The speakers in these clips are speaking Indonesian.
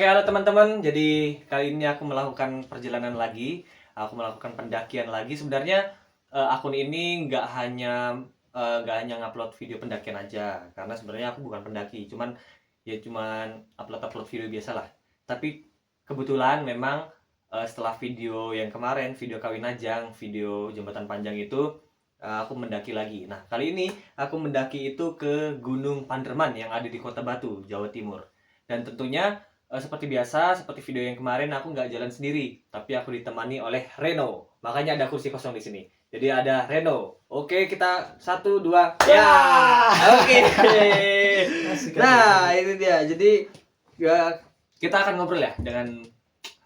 Oke, halo teman-teman. Jadi kali ini aku melakukan perjalanan lagi. Aku melakukan pendakian lagi. Sebenarnya akun ini nggak hanya ngupload video pendakian aja, karena sebenarnya aku bukan pendaki. Cuman upload video biasa lah. Tapi kebetulan memang setelah video yang kemarin, video Kawinajang, video Jembatan Panjang itu aku mendaki lagi. Nah, kali ini aku mendaki itu ke Gunung Panderman yang ada di Kota Batu, Jawa Timur. Dan tentunya seperti biasa, seperti video yang kemarin, aku nggak jalan sendiri, tapi aku ditemani oleh Reno. Makanya ada kursi kosong di sini. Jadi ada Reno. Oke, kita 1, 2, ya. Oke. Nah, ini dia. Jadi ya, kita akan ngobrol ya dengan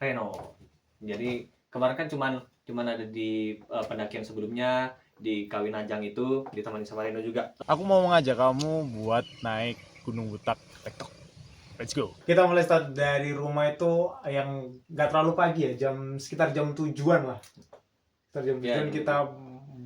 Reno. Jadi kemarin kan cuman ada di pendakian sebelumnya di Kawinajang itu ditemani sama Reno juga. Aku mau mengajak kamu buat naik Gunung Butak TikTok. Let's go. Kita mulai start dari rumah itu yang nggak terlalu pagi ya, sekitar jam 7-an lah. Sekitar jam 7-an kita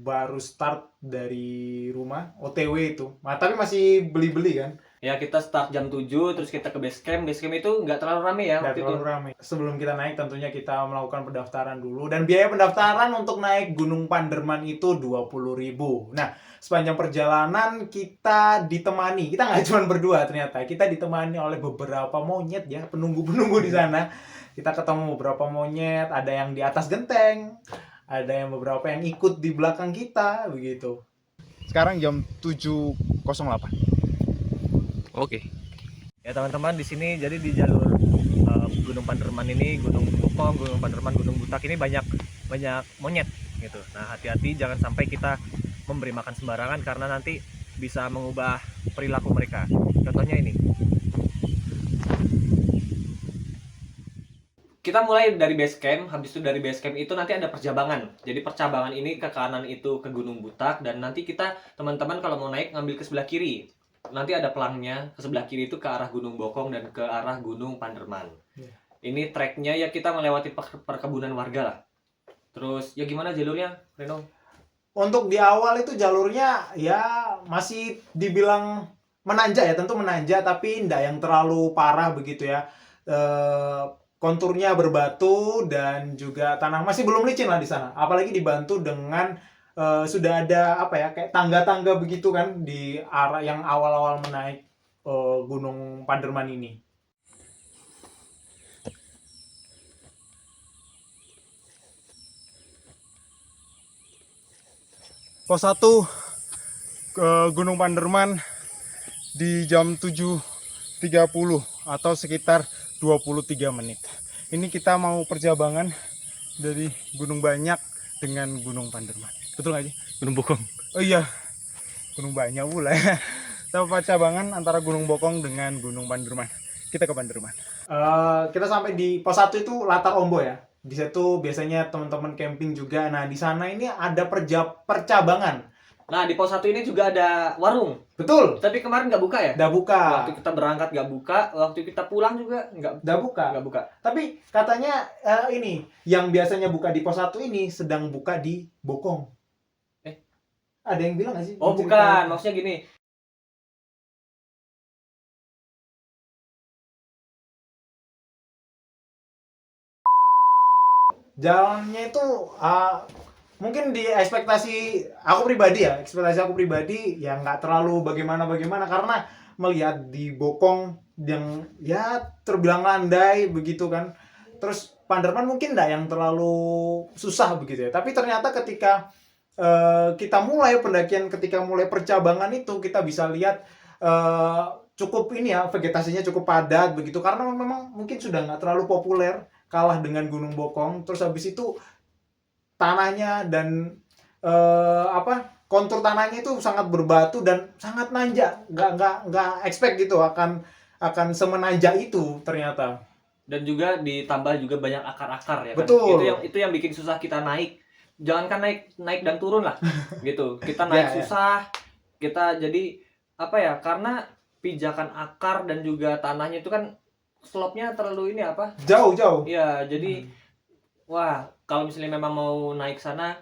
baru start dari rumah, OTW itu. Nah, tapi masih beli-beli kan? Ya, kita start jam 7, terus kita ke base camp. Base camp itu nggak terlalu rame ya Nggak waktu terlalu itu. ramai. Sebelum kita naik tentunya kita melakukan pendaftaran dulu. Dan biaya pendaftaran untuk naik Gunung Panderman itu 20.000. Nah, sepanjang perjalanan kita ditemani. Kita nggak cuma berdua ternyata. Kita ditemani oleh beberapa monyet ya, penunggu-penunggu di sana. Kita ketemu beberapa monyet, ada yang di atas genteng, ada yang beberapa yang ikut di belakang kita, begitu. Sekarang jam 7.08. Oke. Ya teman-teman, di sini jadi di jalur Gunung Panderman ini, Gunung Bokong, Gunung Panderman, Gunung Butak ini banyak monyet gitu. Nah, hati-hati jangan sampai kita memberi makan sembarangan karena nanti bisa mengubah perilaku mereka. Contohnya ini. Kita mulai dari base camp, habis itu dari base camp itu nanti ada percabangan. Jadi percabangan ini ke kanan itu ke Gunung Butak, dan nanti kita teman-teman kalau mau naik ngambil ke sebelah kiri. Nanti ada pelangnya, ke sebelah kiri itu ke arah Gunung Bokong dan ke arah Gunung Panderman. Ini treknya ya kita melewati perkebunan warga lah. Terus ya gimana jalurnya, Reno? Untuk di awal itu jalurnya ya masih dibilang menanjak ya, tentu menanjak tapi tidak yang terlalu parah begitu ya. Konturnya berbatu dan juga tanah masih belum licin lah di sana. Apalagi dibantu dengan sudah ada apa ya, kayak tangga-tangga begitu kan di arah yang awal-awal menaik Gunung Panderman ini. Pos 1 ke Gunung Panderman di jam 7.30 atau sekitar 23 menit. Ini kita mau percabangan dari Gunung Banyak dengan Gunung Panderman. Betul nggak sih? Gunung Bokong. Oh iya, Gunung Banyak pula. Kita percabangan antara Gunung Bokong dengan Gunung Panderman. Kita ke Panderman. Kita sampai di pos 1 itu Latar Ombo ya. Di situ biasanya teman-teman camping juga. Nah, di sana ini ada percabangan. Nah, di pos 1 ini juga ada warung. Betul. Tapi kemarin nggak buka ya? Udah buka. Waktu kita berangkat nggak buka, waktu kita pulang juga Udah buka. nggak buka. Tapi katanya ini yang biasanya buka di pos 1 ini sedang buka di Bokong. Ada yang bilang nggak sih? Oh, bukan, maksudnya gini. Jalannya itu mungkin di ekspektasi aku pribadi ya nggak terlalu bagaimana karena melihat di Bokong yang ya terbilang landai begitu kan. Terus Panderman mungkin nggak yang terlalu susah begitu ya. Tapi ternyata ketika kita mulai pendakian, ketika mulai percabangan itu kita bisa lihat cukup ini ya, vegetasinya cukup padat begitu karena memang mungkin sudah nggak terlalu populer, kalah dengan Gunung Bokong. Terus habis itu tanahnya dan kontur tanahnya itu sangat berbatu dan sangat nanjak, nggak expect gitu akan semenanjak itu ternyata. Dan juga ditambah juga banyak akar-akar ya kan. Betul. Itu yang bikin susah kita naik. Jangankan naik dan turun lah gitu. Kita naik Ya. susah. Kita jadi apa ya? Karena pijakan akar dan juga tanahnya itu kan slope-nya terlalu ini apa? Jauh. Iya, jadi wah, kalau misalnya memang mau naik sana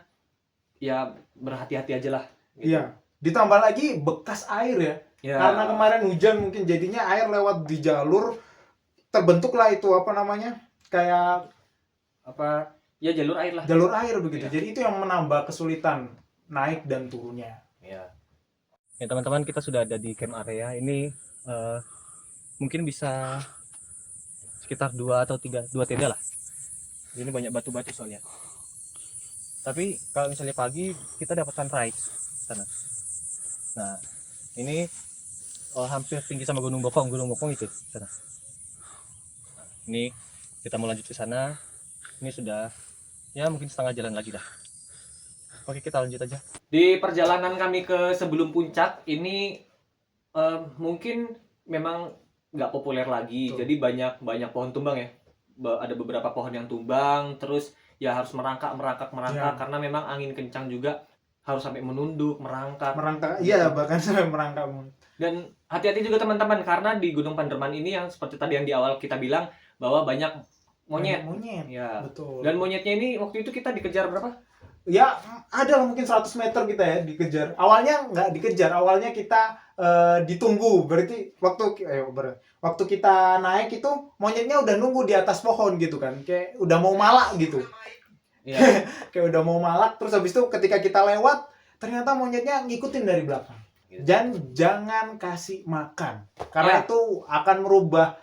ya berhati-hati aja lah gitu. Iya. Ditambah lagi bekas air ya. Ya. Karena kemarin hujan mungkin jadinya air lewat di jalur terbentuklah itu apa namanya, kayak Apa ya, jalur air lah. jalur air begitu. Iya. Jadi itu yang menambah kesulitan naik dan turunnya. Ya. Ya teman-teman, kita sudah ada di camp area ini. Mungkin bisa sekitar 2 atau 2 tenda lah. Ini banyak batu-batu soalnya. Tapi kalau misalnya pagi kita dapat sunrise sana. Nah, ini hampir tinggi sama Gunung Bokong itu sana. Nah, ini kita mau lanjut ke sana. Ini sudah ya mungkin setengah jalan lagi dah. Oke, kita lanjut aja. Di perjalanan kami ke sebelum puncak ini mungkin memang nggak populer lagi. Betul. Jadi banyak pohon tumbang ya. Ada beberapa pohon yang tumbang, terus ya harus merangkak Ya. karena memang angin kencang juga, harus sampai menunduk, merangkak. Iya, bahkan sampai merangkak. Dan hati-hati juga teman-teman, karena di Gunung Panderman ini yang seperti tadi yang di awal kita bilang bahwa banyak monyet. Monyet. Ya. Betul. Dan monyetnya ini waktu itu kita dikejar berapa? Ya, ada lah mungkin 100 meter kita ya dikejar. Awalnya nggak dikejar, awalnya kita ditunggu. Berarti waktu kita naik itu monyetnya udah nunggu di atas pohon gitu kan. Kayak udah mau malak gitu. Iya. Kayak udah mau malak, terus habis itu ketika kita lewat, ternyata monyetnya ngikutin dari belakang. Gitu. Dan jangan kasih makan. Karena Ya. itu akan merubah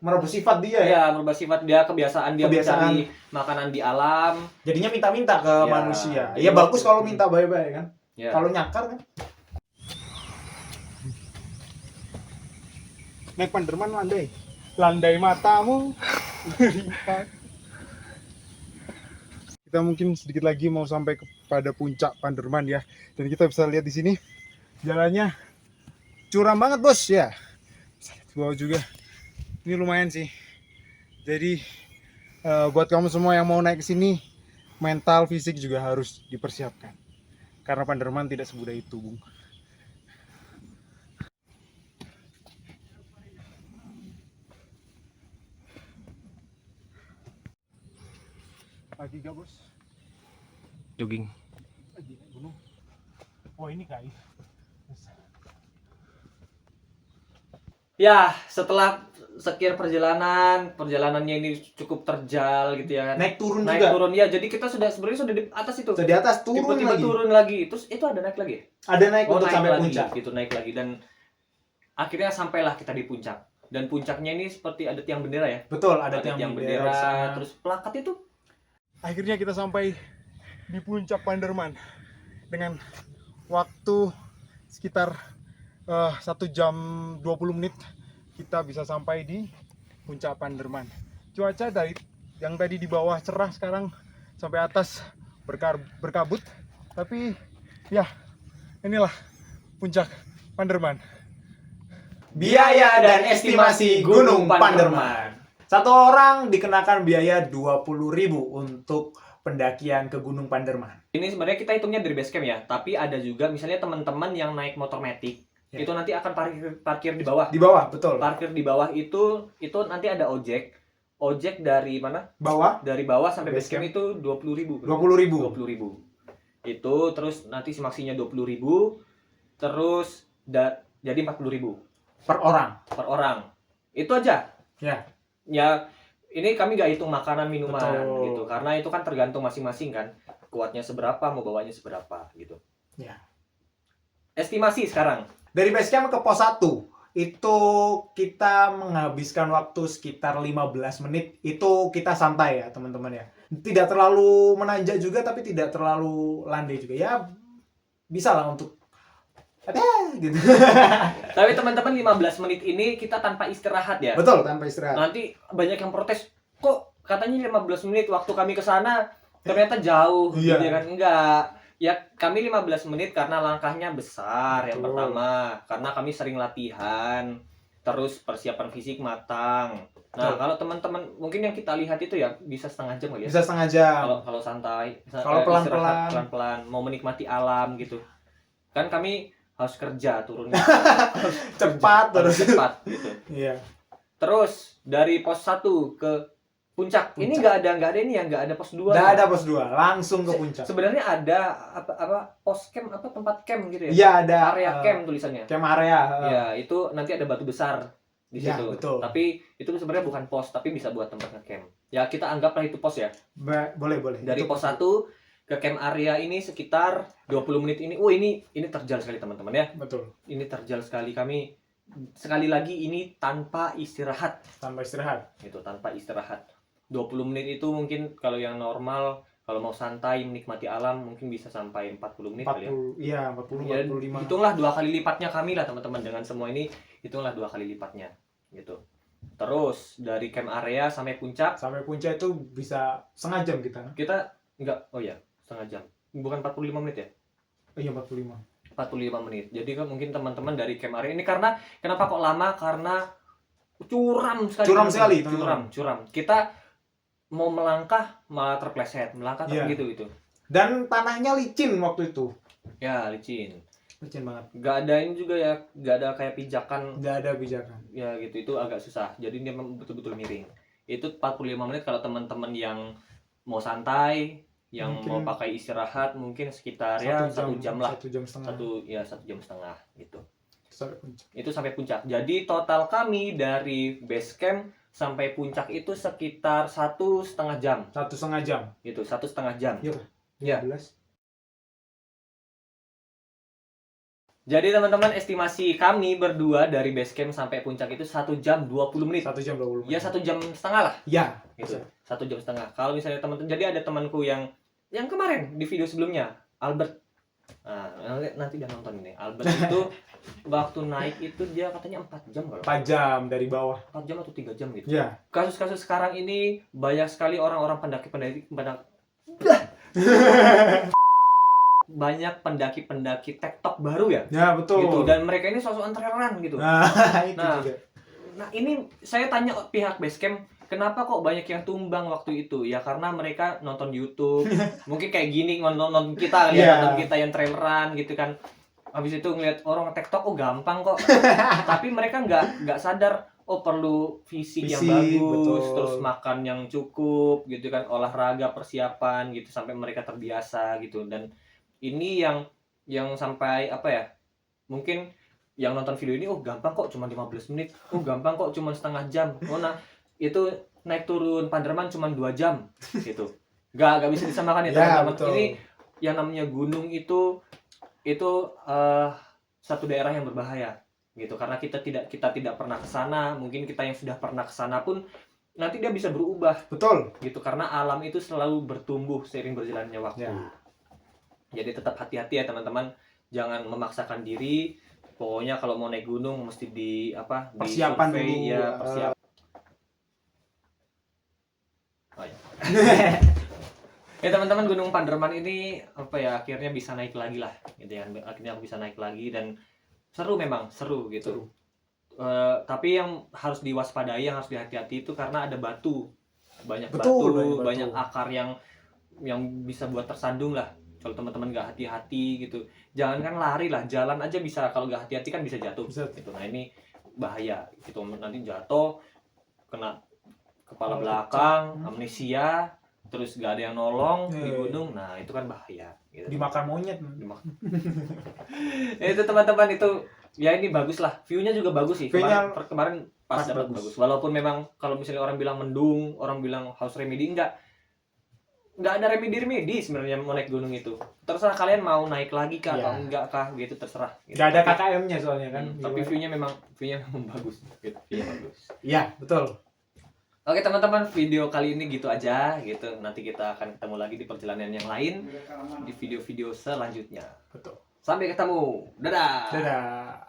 merubah sifat dia ya. Ya, merubah sifat dia, kebiasaan dia mencari makanan di alam. Jadinya minta-minta ke Ya, manusia. jadi Ya bagus waktu- kalau minta baik-baik kan. Ya. Kalau nyakar kan. Naik Panderman landai matamu. Kita mungkin sedikit lagi mau sampai kepada puncak Panderman ya, dan kita bisa lihat di sini jalannya curam banget bos ya. Bisa lihat bawah juga, ini lumayan sih. Jadi buat kamu semua yang mau naik ke sini, mental fisik juga harus dipersiapkan, karena Panderman tidak semudah itu, Bung. Lagi gak bos? Jogging. Lagi naik gunung. Oh ini guys. Ya, setelah sekian perjalanannya ini cukup terjal gitu ya kan. Naik turun Naik juga. turun ya. Jadi kita sebenarnya sudah di atas itu. Di atas turun Tiba-tiba lagi. turun lagi. Terus itu ada naik lagi. Ada naik untuk naik sampai lagi, puncak. gitu, naik lagi, dan akhirnya sampailah kita di puncak. Dan puncaknya ini seperti ada tiang bendera ya. Betul, ada tiang tiang bendera, bendera. terus plakat itu. Akhirnya kita sampai di puncak Panderman dengan waktu sekitar 1 jam 20 menit kita bisa sampai di puncak Panderman. Cuaca dari yang tadi di bawah cerah, sekarang sampai atas berkabut, tapi ya inilah puncak Panderman. Biaya dan estimasi Gunung Panderman. Satu orang dikenakan biaya 20.000 untuk pendakian ke Gunung Panderman. Ini sebenarnya kita hitungnya dari base camp ya, tapi ada juga misalnya teman-teman yang naik motor matic, Ya. itu nanti akan parkir di bawah. Di bawah, betul. Parkir di bawah itu nanti ada ojek dari mana? Bawah Dari bawah sampai Base base camp itu 20.000. 20.000. 20.000. Itu terus nanti simaksinya 20.000, terus jadi 40.000 per orang. per orang. Itu aja. Ya. Ya, ini kami nggak hitung makanan minuman Betul. gitu, karena itu kan tergantung masing-masing kan, kuatnya seberapa, mau bawanya seberapa gitu. Ya. Estimasi sekarang. Dari base camp ke pos 1 itu kita menghabiskan waktu sekitar 15 menit. Itu kita santai ya teman-teman ya. Tidak terlalu menanjak juga, tapi tidak terlalu landai juga. Ya bisa lah untuk gitu. Tapi teman-teman 15 menit ini kita tanpa istirahat ya. Betul, tanpa istirahat. Nanti banyak yang protes, kok katanya 15 menit waktu kami ke sana ternyata jauh Iya. gitu ya kan. Enggak. Ya kami 15 menit karena langkahnya besar yang Betul. pertama, karena kami sering latihan, terus persiapan fisik matang. Nah, Betul. kalau teman-teman mungkin yang kita lihat itu ya bisa setengah jam kali ya. Bisa setengah jam. Kalau santai, Kalau istirahat pelan-pelan. pelan-pelan, mau menikmati alam gitu. Kan kami harus kerja turunnya Cepat harus terus. cepat gitu. Iya. Terus dari pos 1 ke puncak. Ini nggak ada ini ya, nggak ada pos 2. Nggak ada pos 2, langsung ke puncak. Sebenarnya ada apa pos camp, tempat camp gitu ya. Iya, ada Area camp tulisannya. camp area. Ya, itu nanti ada batu besar. di Ya, situ. betul. Tapi itu sebenarnya bukan pos, tapi bisa buat tempat ngecamp. Ya kita anggaplah itu pos ya. Boleh, boleh. Dari Itu pos 1 ke camp area ini sekitar 20 menit ini. Oh, ini terjal sekali teman-teman ya. betul. Ini terjal sekali, kami sekali lagi ini tanpa istirahat Tanpa istirahat. gitu, tanpa istirahat. 20 menit itu mungkin kalau yang normal, kalau mau santai menikmati alam mungkin bisa sampai 40 menit kali ya. 40, iya 40, Ya, 45. hitunglah 2 kali lipatnya kami lah teman-teman, dengan semua ini hitunglah 2 kali lipatnya gitu. Terus dari camp area sampai puncak Sampai puncak itu bisa setengah jam kita. kita enggak, oh ya, setengah jam. Bukan 45 menit ya? Oh iya 45. 45 menit. Jadi kan mungkin teman-teman dari camp area ini, karena kenapa kok lama? Karena curam sekali. Curam teman-teman. sekali, teman-teman. Curam. Kita mau melangkah malah terpleset, melangkah Iya. gitu. Dan tanahnya licin waktu itu. Ya, licin. Licin banget. Gak ada ini juga ya, gak ada kayak pijakan Nggak ada pijakan. ya gitu, itu agak susah. Jadi dia memang betul-betul miring. Itu 45 menit kalau teman-teman yang mau santai, yang Mungkin mau pakai istirahat mungkin sekitar ya 1 jam lah. 1 jam setengah. 1 jam setengah gitu. Sampai puncak. Itu sampai puncak. Jadi total kami dari base camp sampai puncak itu sekitar 1,5 jam 1,5 jam. gitu, 1,5 jam. Iya. Ya. 15. Jadi teman-teman, estimasi kami berdua dari base camp sampai puncak itu 1 jam 20 menit. 1 jam 20 menit. Ya 1 jam setengah lah Ya. gitu. 1 jam setengah. Kalau misalnya teman-teman, jadi ada temanku yang kemarin di video sebelumnya, Albert. Nah, nanti dia nonton ini. Albert itu waktu naik itu dia katanya 4 jam kalau. 4 jam dari bawah. 4 jam atau 3 jam gitu. Ya. Kasus-kasus sekarang ini banyak sekali orang-orang pendaki-pendaki banyak pendaki-pendaki TikTok baru ya. Ya, betul. Gitu, dan mereka ini sosok entreran gitu. Nah, itu Nah, juga. Nah, ini saya tanya pihak Basecamp, kenapa kok banyak yang tumbang waktu itu? Ya karena mereka nonton YouTube. Mungkin kayak gini nonton kita Iya. nonton kita yang traileran gitu kan. Habis itu ngeliat orang TikTok, oh gampang kok. Tapi mereka nggak sadar, oh perlu fisik yang Fisik, bagus, betul. terus makan yang cukup gitu kan, olahraga, persiapan gitu sampai mereka terbiasa gitu. Dan ini yang sampai apa ya? Mungkin yang nonton video ini, oh gampang kok cuma 15 menit, oh gampang kok cuma setengah jam, oh nah itu naik turun Panderman cuma 2 jam gitu. Gak bisa disamakan ya Ya, teman-teman. betul. Ini yang namanya gunung itu satu daerah yang berbahaya gitu, karena kita tidak pernah ke sana. Mungkin kita yang sudah pernah ke sana pun nanti dia bisa berubah Betul. gitu, karena alam itu selalu bertumbuh seiring berjalannya waktu. Ya. Jadi tetap hati-hati ya teman-teman, jangan memaksakan diri. Pokoknya kalau mau naik gunung mesti Persiapan survei, dulu, ya, persiapan. Oh, ya. Ya teman-teman, Gunung Panderman ini akhirnya bisa naik lagi lah gitu ya. Akhirnya aku bisa naik lagi dan seru, memang seru gitu. Tapi yang harus diwaspadai, yang harus dihati-hati itu karena ada batu. Banyak Betul, banyak batu. akar yang bisa buat tersandung lah. Kalau teman-teman nggak hati-hati gitu, jangankan lari lah, jalan aja bisa, kalau nggak hati-hati kan bisa jatuh. Bisa. Gitu. Nah ini bahaya gitu, nanti jatuh, kena kepala Kepala belakang, pecah. amnesia, terus nggak ada yang nolong di Iya. gunung. Nah itu kan bahaya. Gitu. Dimakan monyet. Itu teman-teman, itu ya ini bagus lah, view-nya juga bagus sih. View-nya Kemarin pas pas dapat bagus. bagus. Walaupun memang kalau misalnya orang bilang mendung, orang bilang harus remedi, nggak ada remedi sebenarnya mau naik gunung itu. Terserah kalian mau naik lagi kah atau Iya. enggak kah gitu, terserah. Gitu. Nggak ada Tapi- KKM-nya soalnya kan. tapi view-nya memang bagus gitu. View-nya bagus. Iya, betul. Oke teman-teman, video kali ini gitu aja gitu. Nanti kita akan ketemu lagi di perjalanan yang lain di video-video selanjutnya. Betul. Sampai ketemu. Dadah. Dadah.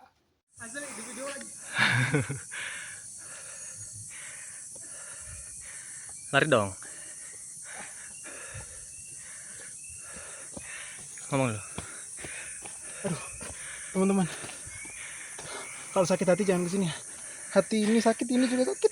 Lari dong. Ngomong lu. Teman-teman, kalau sakit hati jangan kesini ya. Hati ini sakit, ini juga sakit.